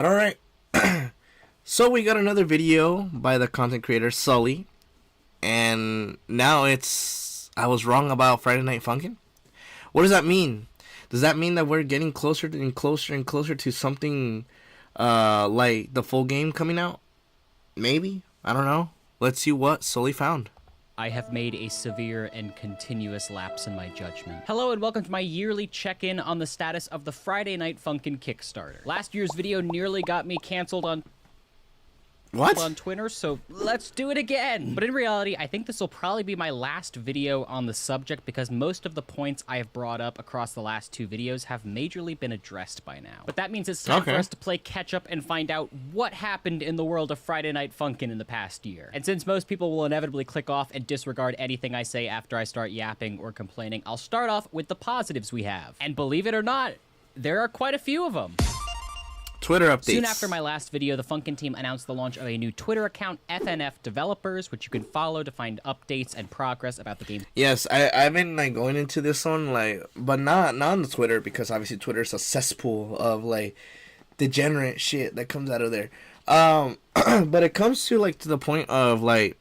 All right. So we got another video by the content creator Sully, and now I was wrong about Friday Night Funkin'. What does that mean? Does that mean that we're getting closer and closer and closer to something like the full game coming out? Maybe. I don't know. Let's see what Sully found. I have made a severe and continuous lapse in my judgment. Hello and welcome to my yearly check-in on the status of the Friday Night Funkin' Kickstarter. Last year's video nearly got me canceled on Twitter, so let's do it again. But in reality, I think this will probably be my last video on the subject because most of the points I have brought up across the last two videos have majorly been addressed by now. But that means it's time for us to play catch up and find out what happened in the world of Friday Night Funkin' in the past year. And since most people will inevitably click off and disregard anything I say after I start yapping or complaining, I'll start off with the positives we have. And believe it or not, there are quite a few of them. Twitter updates. Soon after my last video, the Funkin' team announced the launch of a new Twitter account, FNF Developers, which you can follow to find updates and progress about the game. Yes, I've been like going into this one but not on the Twitter, because obviously Twitter is a cesspool of like degenerate shit that comes out of there. But it comes to like to the point of like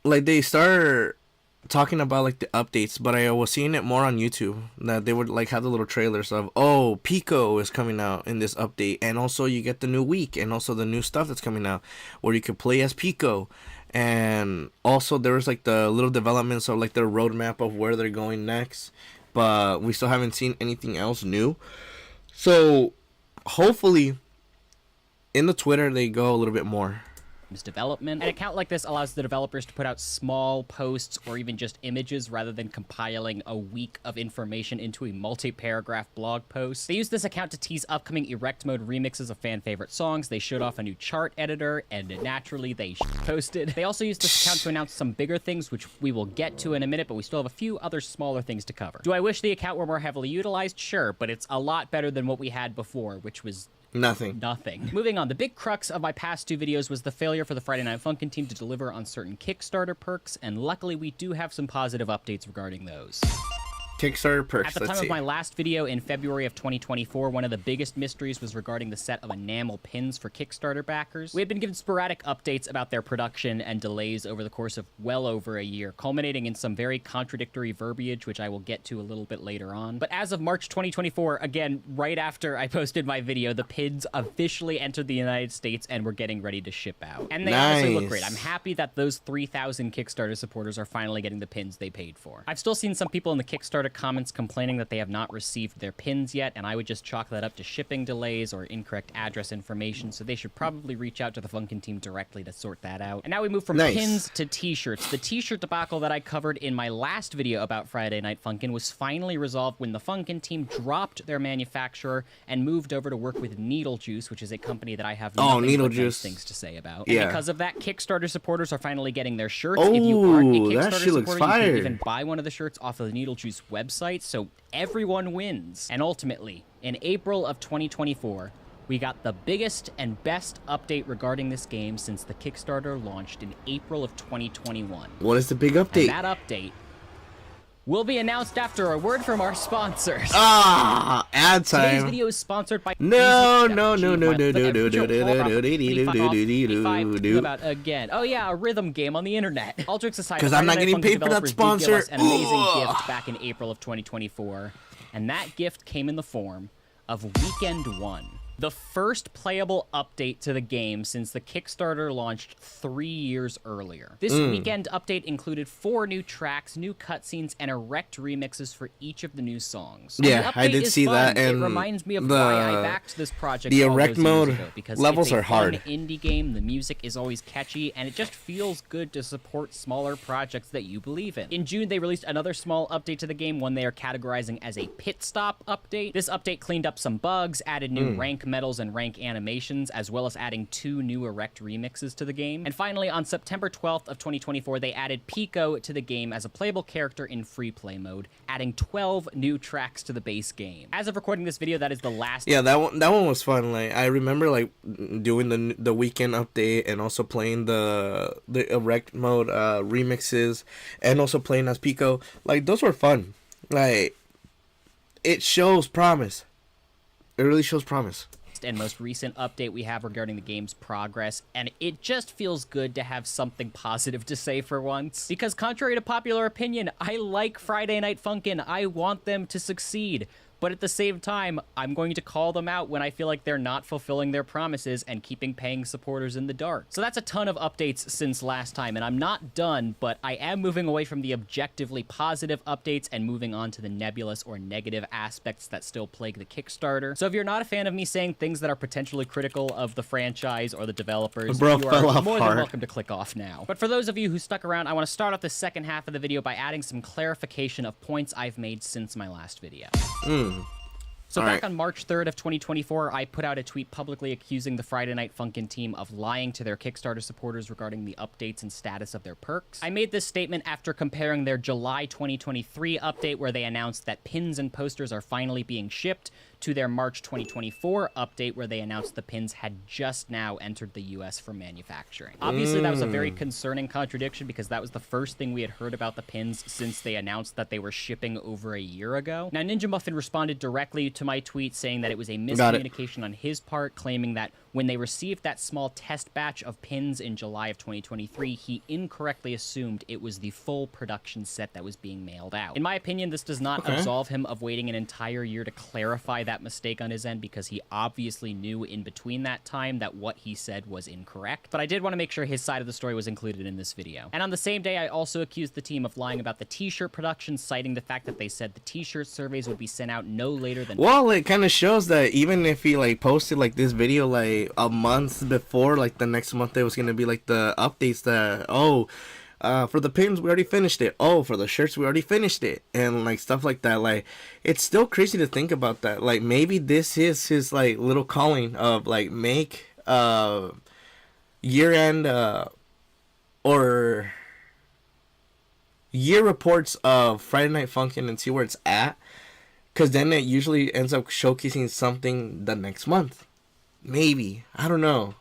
they start talking about like the updates, but I was seeing it more on YouTube that they would like have the little trailers of, oh, Pico is coming out in this update, and also you get the new week and also the new stuff that's coming out where you could play as Pico, and also there was like the little developments of like their roadmap of where they're going next, but we still haven't seen anything else new. So hopefully in the Twitter they go a little bit more Development. An account like this allows the developers to put out small posts or even just images rather than compiling a week of information into a multi-paragraph blog post. They use this account to tease upcoming erect mode remixes of fan favorite songs. They showed off a new chart editor, and naturally they posted. They also use this account to announce some bigger things, which we will get to in a minute, but we still have a few other smaller things to cover. Do I wish the account were more heavily utilized? Sure, but it's a lot better than what we had before, which was Nothing. Moving on, the big crux of my past two videos was the failure for the Friday Night Funkin' team to deliver on certain Kickstarter perks, and luckily we do have some positive updates regarding those. Kickstarter perks. At the time of my last video in February of 2024, one of the biggest mysteries was regarding the set of enamel pins for Kickstarter backers. We had been given sporadic updates about their production and delays over the course of well over a year, culminating in some very contradictory verbiage, which I will get to a little bit later on. But as of March 2024, again, right after I posted my video, the pins officially entered the United States and were getting ready to ship out. And they honestly look great. I'm happy that those 3,000 Kickstarter supporters are finally getting the pins they paid for. I've still seen some people in the Kickstarter comments complaining that they have not received their pins yet, and I would just chalk that up to shipping delays or incorrect address information, so they should probably reach out to the Funkin' team directly to sort that out. And now we move from pins to t-shirts. The t-shirt debacle that I covered in my last video about Friday Night Funkin' was finally resolved when the Funkin' team dropped their manufacturer and moved over to work with Needle Juice, which is a company that I have nothing but nice things to say about. And because of that, Kickstarter supporters are finally getting their shirts. If you aren't a Kickstarter supporter, you can even buy one of the shirts off of the Needle Juice website, so everyone wins. And ultimately, in April of 2024, we got the biggest and best update regarding this game since the Kickstarter launched in April of 2021. What is the big update? And that update will be announced after a word from our sponsors. Ad time. Today's video is sponsored by No. about again. Oh yeah, a rhythm game on the internet. All jokes aside, because I'm not getting paid for that sponsor. Give us an amazing gift back in April of 2024, and that gift came in the form of Weekend 1. The first playable update to the game since the Kickstarter launched 3 years earlier. This weekend update included 4 new tracks, new cutscenes, and erect remixes for each of the new songs. Yeah, I did see that, and it reminds me of why I backed this project. The erect mode because levels it's a are hard. Fun indie game, the music is always catchy, and it just feels good to support smaller projects that you believe in. In June, they released another small update to the game, one they are categorizing as a pit stop update. This update cleaned up some bugs, added new rank medals and rank animations, as well as adding 2 new erect remixes to the game. And finally, on September 12th of 2024, they added Pico to the game as a playable character in free play mode, adding 12 new tracks to the base game. As of recording this video, that is the last. Yeah, that one was fun. Like, I remember like doing the weekend update and also playing the erect mode remixes and also playing as Pico. Like, those were fun. Like, it shows promise. It really shows promise. And most recent update we have regarding the game's progress, and it just feels good to have something positive to say for once. Because contrary to popular opinion, I like Friday Night Funkin'. I want them to succeed. But at the same time, I'm going to call them out when I feel like they're not fulfilling their promises and keeping paying supporters in the dark. So that's a ton of updates since last time, and I'm not done, but I am moving away from the objectively positive updates and moving on to the nebulous or negative aspects that still plague the Kickstarter. So if you're not a fan of me saying things that are potentially critical of the franchise or the developers, you are more than welcome to click off now. But for those of you who stuck around, I want to start off the second half of the video by adding some clarification of points I've made since my last video. So back on March 3rd of 2024, I put out a tweet publicly accusing the Friday Night Funkin' team of lying to their Kickstarter supporters regarding the updates and status of their perks. I made this statement after comparing their July 2023 update, where they announced that pins and posters are finally being shipped, to their March 2024 update, where they announced the pins had just now entered the US for manufacturing. Obviously, that was a very concerning contradiction because that was the first thing we had heard about the pins since they announced that they were shipping over a year ago. Now, Ninja Muffin responded directly to my tweet saying that it was a miscommunication on his part, claiming that when they received that small test batch of pins in July of 2023, he incorrectly assumed it was the full production set that was being mailed out. In my opinion, this does not absolve him of waiting an entire year to clarify that mistake on his end, because he obviously knew in between that time that what he said was incorrect. But I did want to make sure his side of the story was included in this video. And on the same day, I also accused the team of lying about the t-shirt production, citing the fact that they said the t-shirt surveys would be sent out no later than... Well, it kind of shows that even if he like posted like this video like a month before, like the next month there was gonna be like the updates that for the pins we already finished it, for the shirts we already finished it, and like stuff like that. Like, it's still crazy to think about that. Like, maybe this is his like little calling of like make year-end or year reports of Friday Night Funkin' and see where it's at, because then it usually ends up showcasing something the next month. Maybe, I don't know.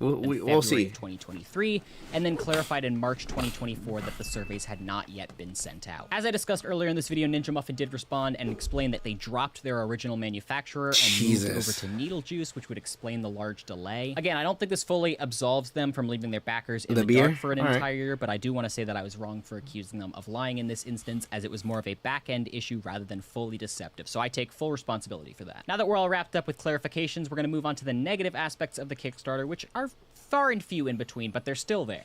We'll see. 2023, and then clarified in March 2024 that the surveys had not yet been sent out. As I discussed earlier in this video, Ninja Muffin did respond and explain that they dropped their original manufacturer and moved over to Needle Juice, which would explain the large delay. Again, I don't think this fully absolves them from leaving their backers in the dark for an entire year, but I do want to say that I was wrong for accusing them of lying in this instance, as it was more of a back-end issue rather than fully deceptive, so I take full responsibility for that. Now that we're all wrapped up with clarifications, we're going to move on to the negative aspects of the Kickstarter, which are far and few in between, but they're still there.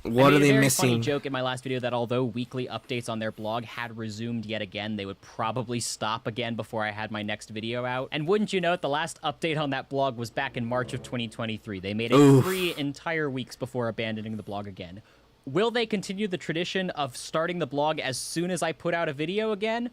What are they missing? I made a very funny joke in my last video that although weekly updates on their blog had resumed yet again, they would probably stop again before I had my next video out. And wouldn't you know it, the last update on that blog was back in March of 2023. They made it 3 entire weeks before abandoning the blog again. Will they continue the tradition of starting the blog as soon as I put out a video again?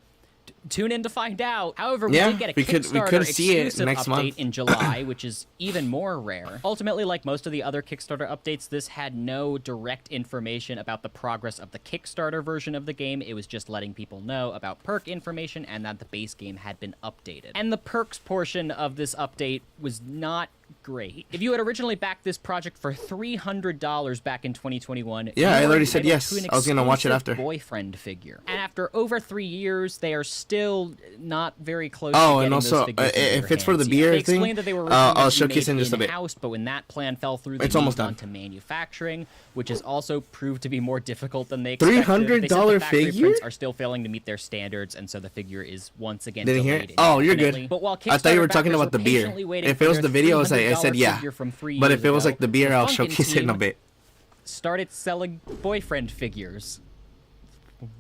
Tune in to find out. However, we did get a Kickstarter exclusive update in July, which is even more rare. Ultimately, like most of the other Kickstarter updates, this had no direct information about the progress of the Kickstarter version of the game. It was just letting people know about perk information and that the base game had been updated. And the perks portion of this update was not great. If you had originally backed this project for $300 back in 2021, I already said yes. I was gonna watch it after. Boyfriend figure, and after over 3 years, they are still not very close. To getting and also, those if it's for the beer thing, that they were I'll showcase in just a bit. But when that plan fell through, they moved on to manufacturing, which has also proved to be more difficult than they expected. $300 figure prints are still failing to meet their standards, and so the figure is once again delayed. Didn't hear? Oh, you're good. But while I thought you were talking about the beer. If it was the video, I said yeah. But if it was like the beer, I'll showcase it in a bit. Started selling boyfriend figures.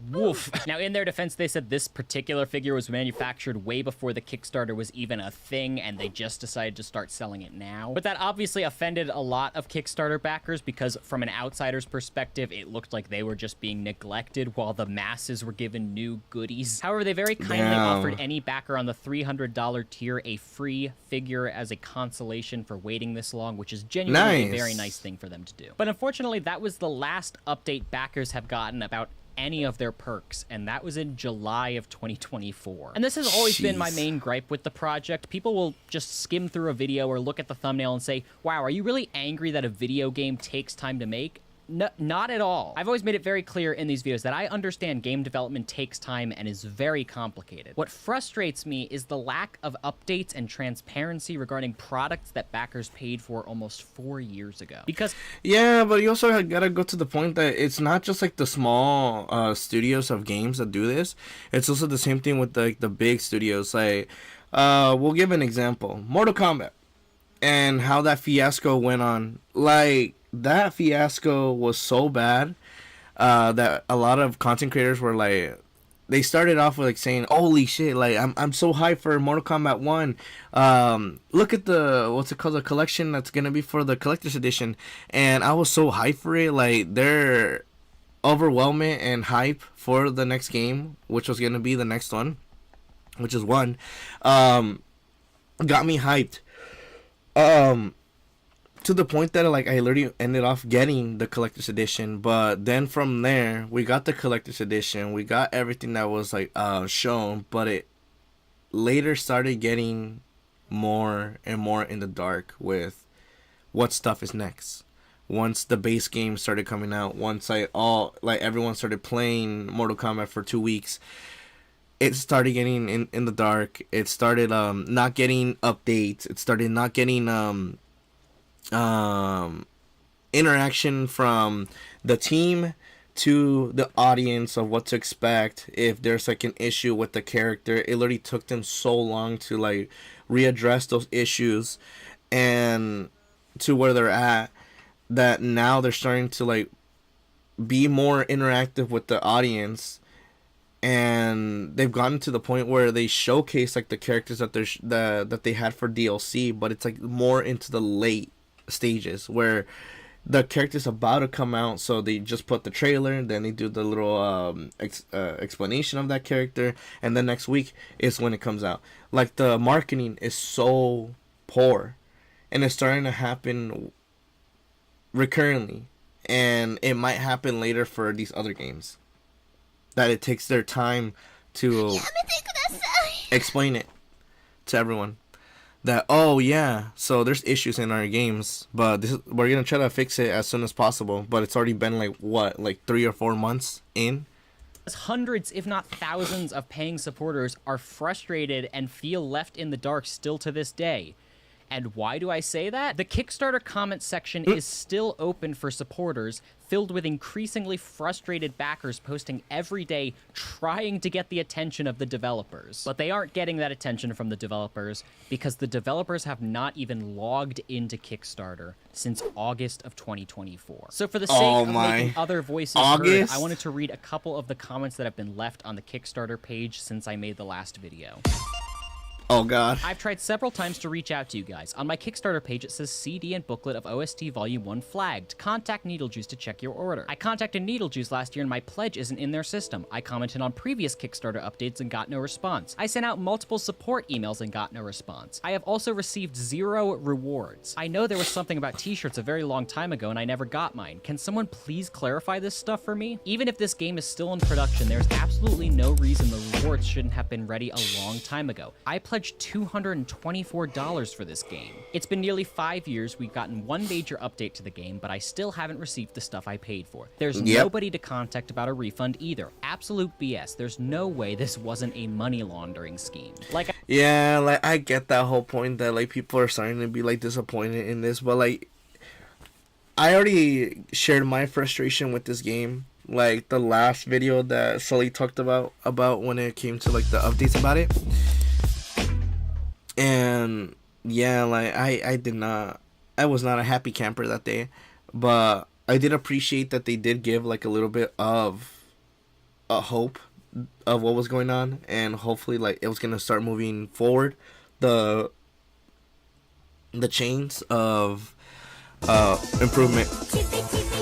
Woof. Now, in their defense, they said this particular figure was manufactured way before the Kickstarter was even a thing, and they just decided to start selling it now. But that obviously offended a lot of Kickstarter backers, because from an outsider's perspective, it looked like they were just being neglected while the masses were given new goodies. However, they very kindly offered any backer on the $300 tier a free figure as a consolation for waiting this long, which is genuinely a very nice thing for them to do. But unfortunately, that was the last update backers have gotten about any of their perks, and that was in July of 2024. And this has always been my main gripe with the project. People will just skim through a video or look at the thumbnail and say, wow, are you really angry that a video game takes time to make? No, not at all. I've always made it very clear in these videos that I understand game development takes time and is very complicated. What frustrates me is the lack of updates and transparency regarding products that backers paid for almost 4 years ago. Because yeah, but you also gotta go to the point that it's not just like the small studios of games that do this. It's also the same thing with the big studios. Like, we'll give an example: Mortal Kombat, and how that fiasco went on. Like, that fiasco was so bad that a lot of content creators were like, they started off with like saying, "Holy shit! Like, I'm so hyped for Mortal Kombat 1. Look at the the collection that's gonna be for the collector's edition." And I was so hyped for it. Like, their overwhelming and hype for the next game, which was gonna be the next one, which is 1, got me hyped. To the point that like I literally ended off getting the collector's edition. But then from there, we got the collector's edition, we got everything that was like shown, but it later started getting more and more in the dark with what stuff is next. Once the base game started coming out, once everyone started playing Mortal Kombat for 2 weeks, it started getting in the dark. It started not getting updates. It started not getting interaction from the team to the audience of what to expect. If there's like an issue with the character, it literally took them so long to like readdress those issues and to where they're at, that now they're starting to like be more interactive with the audience. And they've gotten to the point where they showcase like the characters that they had for DLC, but it's like more into the late stages where the character's about to come out, so they just put the trailer, then they do the little explanation of that character, and then next week is when it comes out. Like, the marketing is so poor, and it's starting to happen recurrently, and it might happen later for these other games, that it takes their time to explain it to everyone. That, oh yeah, so there's issues in our games, but we're gonna try to fix it as soon as possible. But it's already been like 3 or 4 months in. Hundreds, if not thousands, of paying supporters are frustrated and feel left in the dark still to this day. And why do I say that? The Kickstarter comment section is still open for supporters, filled with increasingly frustrated backers posting every day trying to get the attention of the developers. But they aren't getting that attention from the developers because the developers have not even logged into Kickstarter since August of 2024. So for the sake of making other voices heard, I wanted to read a couple of the comments that have been left on the Kickstarter page since I made the last video. Oh god. I've tried several times to reach out to you guys. On my Kickstarter page, it says CD and booklet of OST Volume 1 flagged. Contact Needlejuice to check your order. I contacted Needlejuice last year and my pledge isn't in their system. I commented on previous Kickstarter updates and got no response. I sent out multiple support emails and got no response. I have also received 0 rewards. I know there was something about t-shirts a very long time ago and I never got mine. Can someone please clarify this stuff for me? Even if this game is still in production, there's absolutely no reason the rewards shouldn't have been ready a long time ago. I pledged $224 for this game. It's been nearly 5 years. We've gotten one major update to the game, but I still haven't received the stuff I paid for. There's nobody to contact about a refund either. Absolute BS. There's no way this wasn't a money laundering scheme. Yeah, like, I get that whole point that like people are starting to be like disappointed in this, but like, I already shared my frustration with this game. Like, the last video that Sully talked about when it came to like the updates about it. And yeah, like I was not a happy camper that day, but I did appreciate that they did give like a little bit of a hope of what was going on, and hopefully like it was gonna start moving forward the chains of improvement.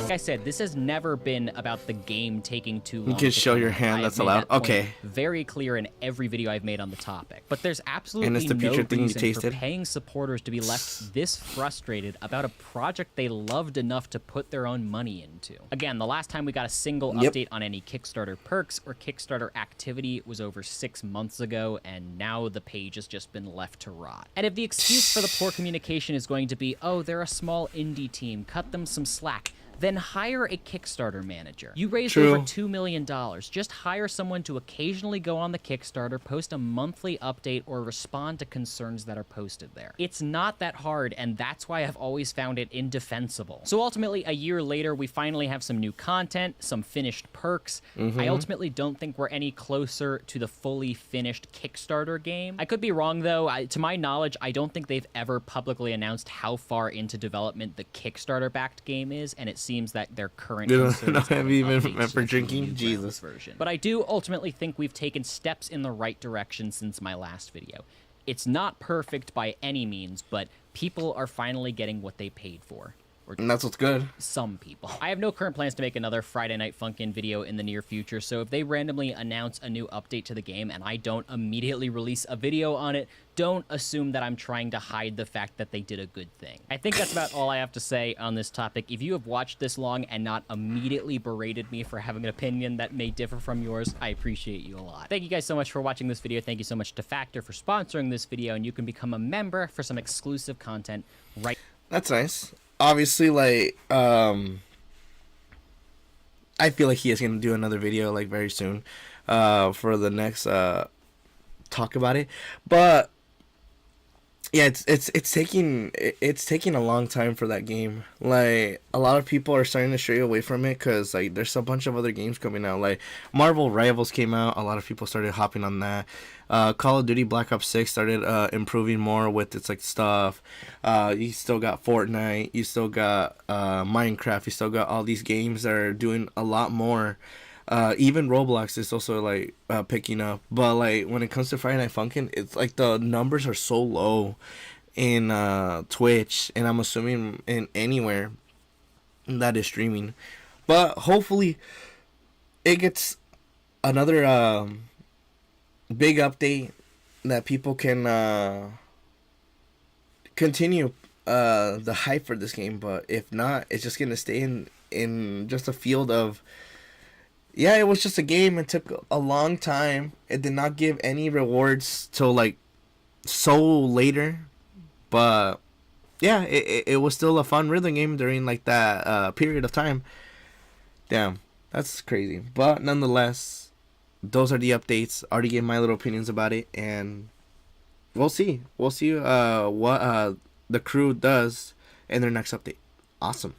Like I said, this has never been about the game taking too long. You can show your hand, that's allowed. Okay. Very clear in every video I've made on the topic. But there's absolutely and it's the no thing reason you for paying supporters to be left this frustrated about a project they loved enough to put their own money into. Again, the last time we got a single update on any Kickstarter perks or Kickstarter activity was over 6 months ago, and now the page has just been left to rot. And if the excuse for the poor communication is going to be, oh, they're a small indie team, cut them some slack, then hire a Kickstarter manager. You raised True. over $2 million. Just hire someone to occasionally go on the Kickstarter, post a monthly update, or respond to concerns that are posted there. It's not that hard, and that's why I've always found it indefensible. So ultimately, a year later, we finally have some new content, some finished perks. I ultimately don't think we're any closer to the fully finished Kickstarter game. I could be wrong, though. To my knowledge, I don't think they've ever publicly announced how far into development the Kickstarter-backed game is, and it seems that their current They don't concerns have even updates meant for to the drinking? new Jesus. version. But I do ultimately think we've taken steps in the right direction since my last video. It's not perfect by any means, but people are finally getting what they paid for. And that's what's good. Some people. I have no current plans to make another Friday Night Funkin' video in the near future, so if they randomly announce a new update to the game and I don't immediately release a video on it, don't assume that I'm trying to hide the fact that they did a good thing. I think that's about all I have to say on this topic. If you have watched this long and not immediately berated me for having an opinion that may differ from yours, I appreciate you a lot. Thank you guys so much for watching this video. Thank you so much to Factor for sponsoring this video, and you can become a member for some exclusive content right. That's nice. Obviously, like, I feel like he is going to do another video, like, very soon, for the next, talk about it. But, yeah, it's taking a long time for that game. Like, a lot of people are starting to stray away from it because, like, there's a bunch of other games coming out. Like, Marvel Rivals came out. A lot of people started hopping on that. Call of Duty Black Ops 6 started improving more with its, like, stuff. You still got Fortnite. You still got Minecraft. You still got all these games that are doing a lot more. Even Roblox is also, like, picking up. But, like, when it comes to Friday Night Funkin', it's like the numbers are so low in Twitch, and I'm assuming in anywhere that is streaming. But hopefully it gets another big update that people can continue the hype for this game. But if not, it's just gonna stay in just a field of, yeah, it was just a game. It took a long time. It did not give any rewards till, like, so later. But, yeah, it was still a fun rhythm game during, like, that period of time. Damn, that's crazy. But, nonetheless, those are the updates. I already gave my little opinions about it. And we'll see. We'll see what the crew does in their next update. Awesome.